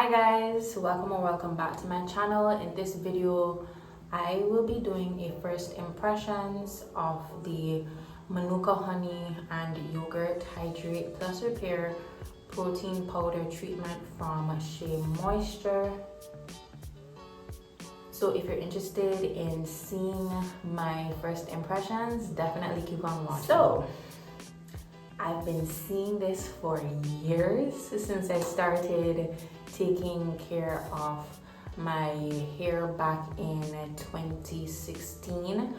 Hi guys, welcome or welcome back to my channel. In this video I will be doing a first impressions of the manuka honey and yogurt hydrate plus repair protein powder treatment from Shea Moisture. So if you're interested in seeing my first impressions, definitely keep on watching. So I've been seeing this for years, since I started taking care of my hair back in 2016,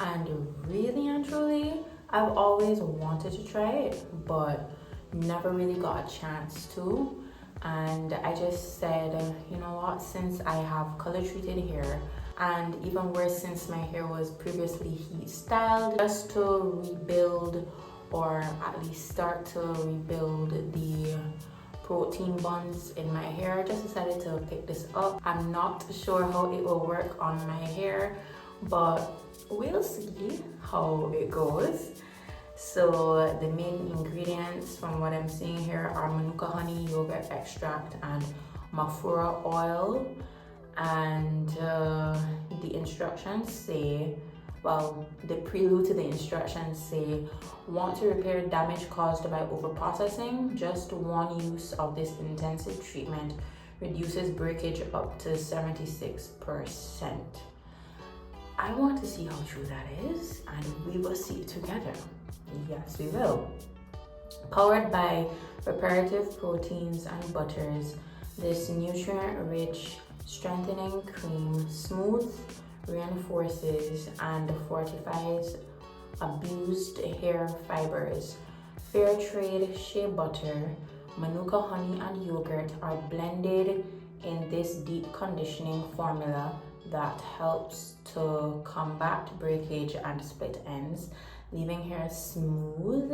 and really and truly I've always wanted to try it but never really got a chance to. And I just said, you know what, since I have color treated hair, and even worse, since my hair was previously heat styled, just to rebuild, or at least start to rebuild the protein bonds in my hair, I just decided to pick this up. I'm not sure how it will work on my hair, but we'll see how it goes. So the main ingredients from what I'm seeing here are manuka honey, yogurt extract, and mafura oil. And the instructions say, well, the prelude to the instructions say, want to repair damage caused by overprocessing? Just one use of this intensive treatment reduces breakage up to 76%. I want to see how true that is, and we will see it together. Yes, we will. Powered by reparative proteins and butters, this nutrient-rich strengthening cream smooths, reinforces, and fortifies abused hair fibers. Fair trade shea butter, manuka honey, and yogurt are blended in this deep conditioning formula that helps to combat breakage and split ends, leaving hair smooth,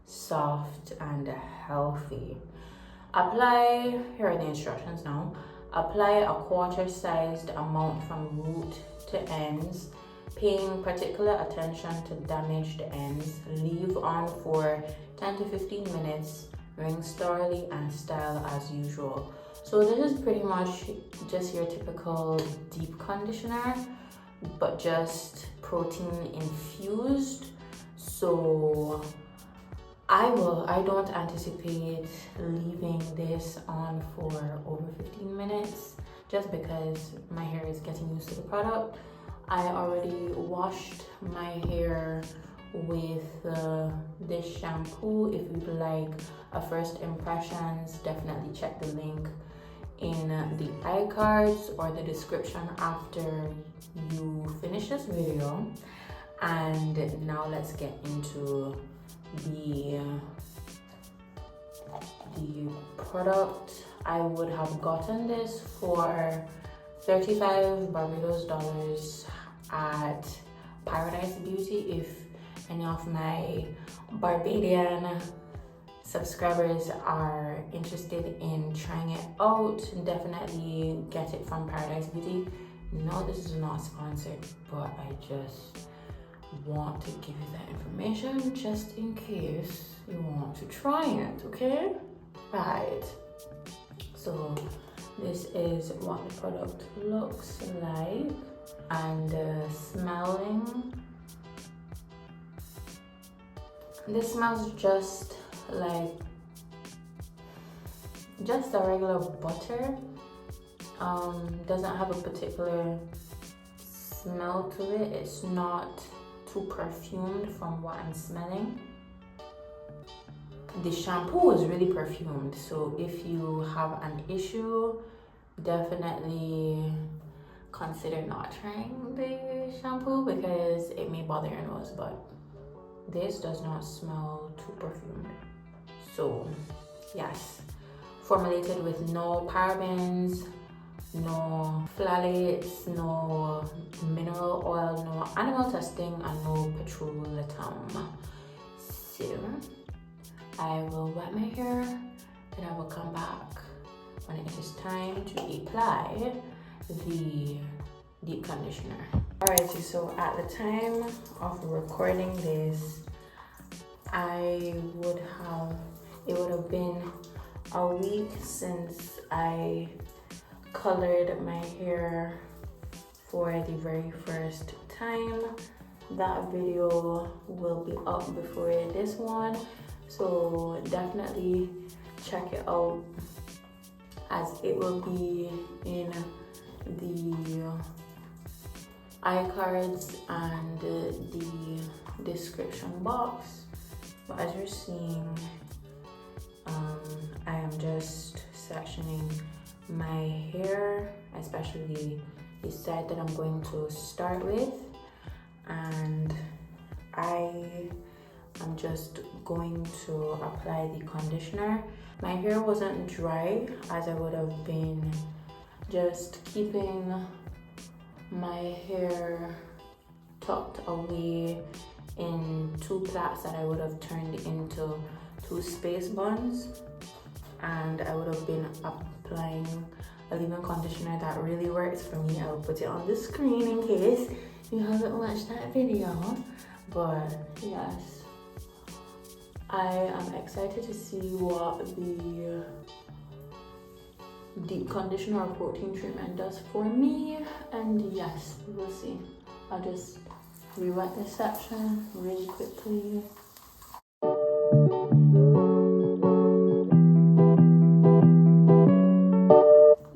soft, and healthy. Apply, here are the instructions now. Apply a quarter-sized amount from root to ends, paying particular attention to damaged ends. Leave on for 10 to 15 minutes, rinse thoroughly, and style as usual. So this is pretty much just your typical deep conditioner, but just protein infused. So I don't anticipate leaving this on for over 15 minutes, just because my hair is getting used to the product. I already washed my hair with this shampoo. If you'd like a first impressions, definitely check the link in the iCards or the description after you finish this video. And now let's get into the product. I would have gotten this for 35 Barbados dollars at Paradise Beauty. If any of my Barbadian subscribers are interested in trying it out, definitely get it from Paradise Beauty. No, this is not sponsored, but I just want to give you that information just in case you want to try it, okay? Right, so this is what the product looks like, and smelling, this smells just like just a regular butter. Doesn't have a particular smell to it. It's not too perfumed from what I'm smelling. The shampoo is really perfumed, so if you have an issue, definitely consider not trying the shampoo because it may bother your nose, but this does not smell too perfumed. So yes, formulated with no parabens, no phthalates, no mineral oil, no animal testing, and no petroleum. So I will wet my hair, then I will come back when it is time to apply the deep conditioner. Alright, so at the time of recording this, it would have been a week since I colored my hair for the very first time. That video will be up before this one, so definitely check it out, as it will be in the iCards and the description box. But as you're seeing, I am just sectioning my hair, especially the side that I'm going to start with, and I am just going to apply the conditioner. My hair wasn't dry, as I would have been just keeping my hair tucked away in 2 plaits that I would have turned into 2 space buns, and I would have been applying a leave-in conditioner that really works for me. I'll put it on the screen in case you haven't watched that video. But yes, I am excited to see what the deep conditioner or protein treatment does for me, and yes, we will see. I'll just re-wet this section really quickly.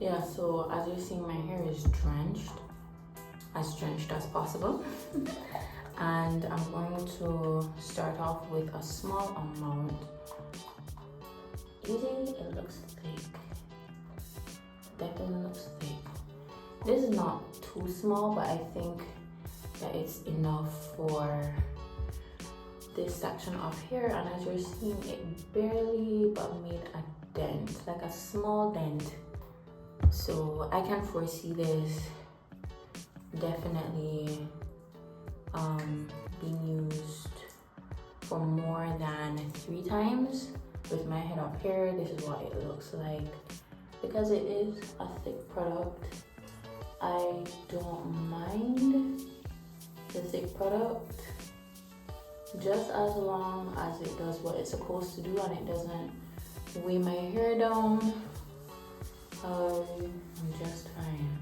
Yeah, so as you're seeing, my hair is drenched as possible. And I'm going to start off with a small amount. Usually it looks thick. Definitely looks thick. This is not too small, but I think that it's enough for this section of hair. And as you're seeing, it barely but made a dent, like a small dent. So I can foresee this definitely being used for more than 3 times. With my head of hair, this is what it looks like. Because it is a thick product, I don't mind the thick product, just as long as it does what it's supposed to do and it doesn't weigh my hair down. I'm just fine.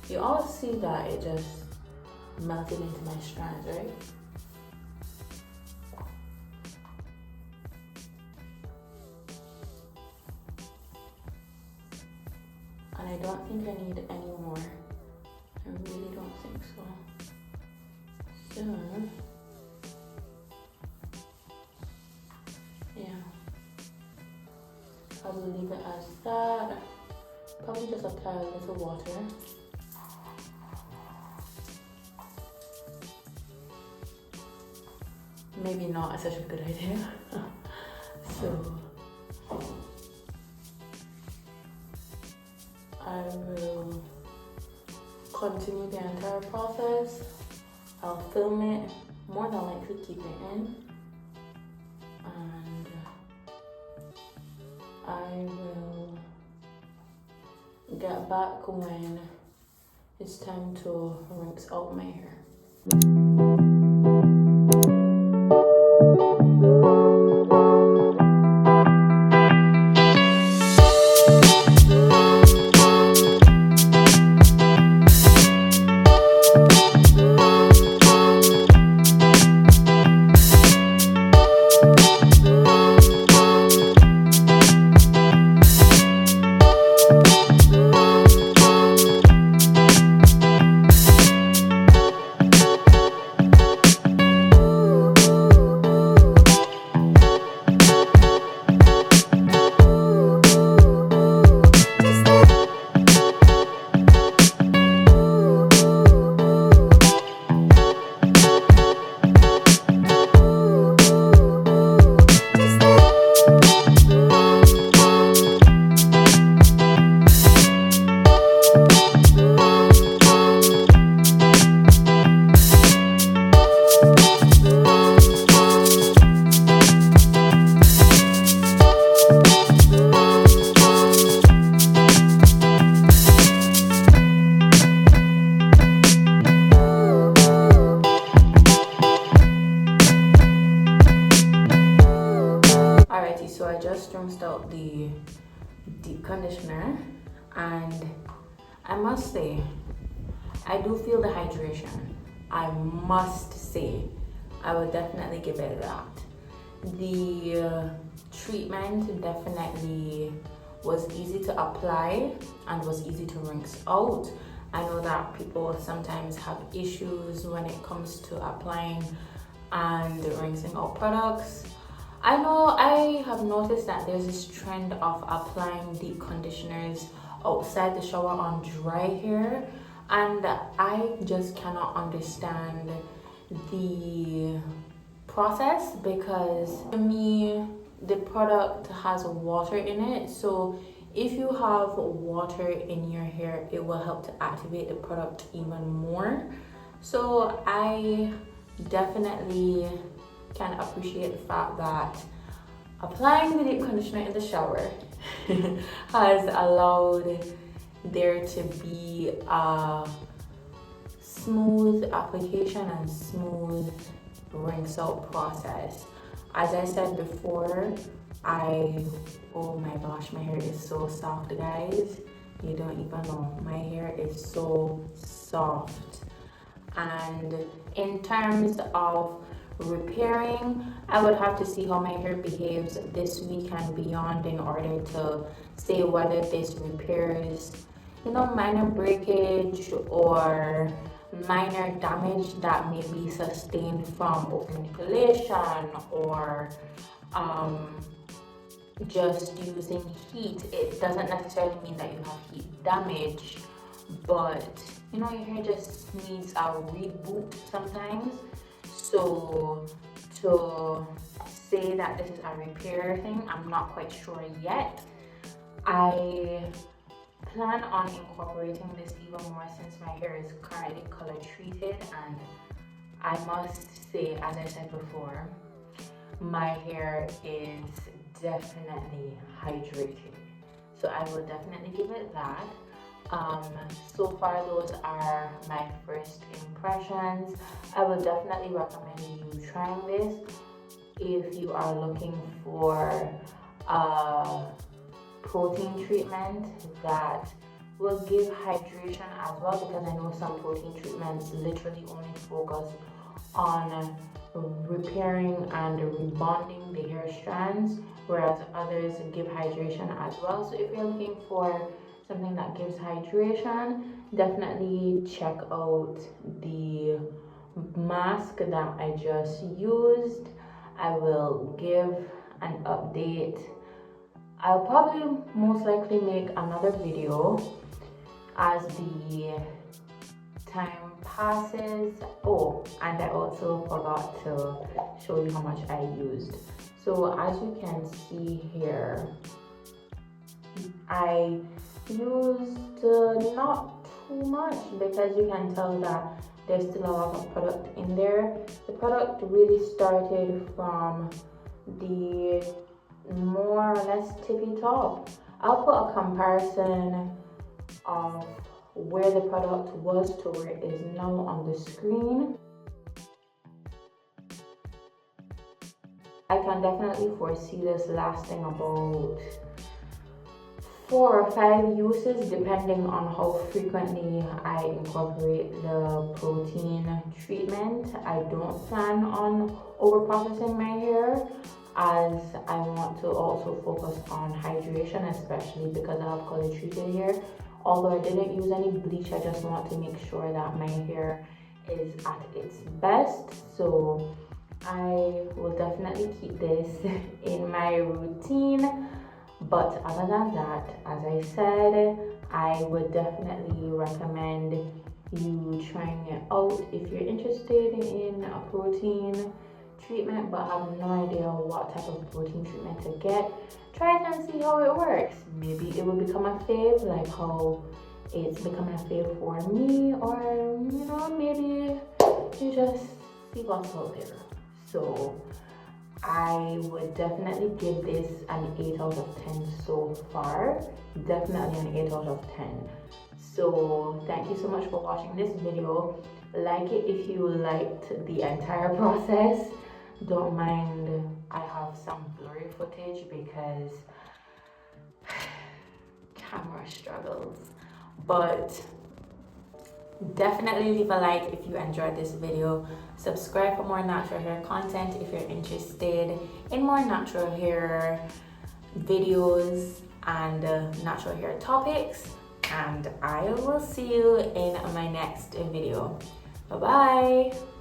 You all see that it just melted into my strands, right? And I don't think I need any more. I really don't think so. So, yeah. I will leave it as that. Probably just apply a little water. Maybe not such a good idea. So I will continue the entire process. I'll film it, more than likely keep it in, and I will get back when it's time to rinse out my hair. Alrighty, so I just rinsed out the deep conditioner, and I must say, I do feel the hydration. I must say, I would definitely give it that. The treatment definitely was easy to apply and was easy to rinse out. I know that people sometimes have issues when it comes to applying and rinsing out products. I know I have noticed that there's this trend of applying deep conditioners outside the shower on dry hair, and I just cannot understand the process, because to me the product has water in it, so if you have water in your hair, it will help to activate the product even more. So I definitely can appreciate the fact that applying the deep conditioner in the shower has allowed there to be a smooth application and smooth rinse out process. As I said before, oh my gosh, my hair is so soft, guys. You don't even know. My hair is so soft. And in terms of repairing, I would have to see how my hair behaves this week and beyond in order to say whether this repairs, minor breakage or minor damage that may be sustained from over manipulation or just using heat. It doesn't necessarily mean that you have heat damage, but your hair just needs a reboot sometimes. So to say that this is a repair thing, I'm not quite sure yet. I plan on incorporating this even more since my hair is currently color treated, and I must say, as I said before, my hair is definitely hydrated, so I will definitely give it that. So far those are my first impressions. I would definitely recommend you trying this if you are looking for a protein treatment that will give hydration as well, because I know some protein treatments literally only focus on repairing and rebonding the hair strands, whereas others give hydration as well. So if you're looking for something that gives hydration, definitely check out the mask that I just used. I will give an update. I'll probably most likely make another video as the time passes. Oh, and I also forgot to show you how much I used. So as you can see here, I used not too much, because you can tell that there's still a lot of product in there. The product really started from the more or less tippy top. I'll put a comparison of where the product was to where it is now on the screen. I can definitely foresee this lasting about 4 or 5 uses depending on how frequently I incorporate the protein treatment. I don't plan on over processing my hair, as I want to also focus on hydration, especially because I have color treated hair. Although I didn't use any bleach, I just want to make sure that my hair is at its best. So I will definitely keep this in my routine. But other than that, as I said, I would definitely recommend you trying it out if you're interested in a protein treatment but have no idea what type of protein treatment to get. Try it and see how it works. Maybe it will become a fave, like how it's becoming a fave for me, or maybe you just see what's out there. So I would definitely give this an 8 out of 10 so far. Definitely an 8 out of 10. So thank you so much for watching this video. Like it if you liked the entire process. Don't mind I have some blurry footage because camera struggles. But definitely leave a like if you enjoyed this video. Subscribe for more natural hair content if you're interested in more natural hair videos and natural hair topics. And I will see you in my next video. Bye bye.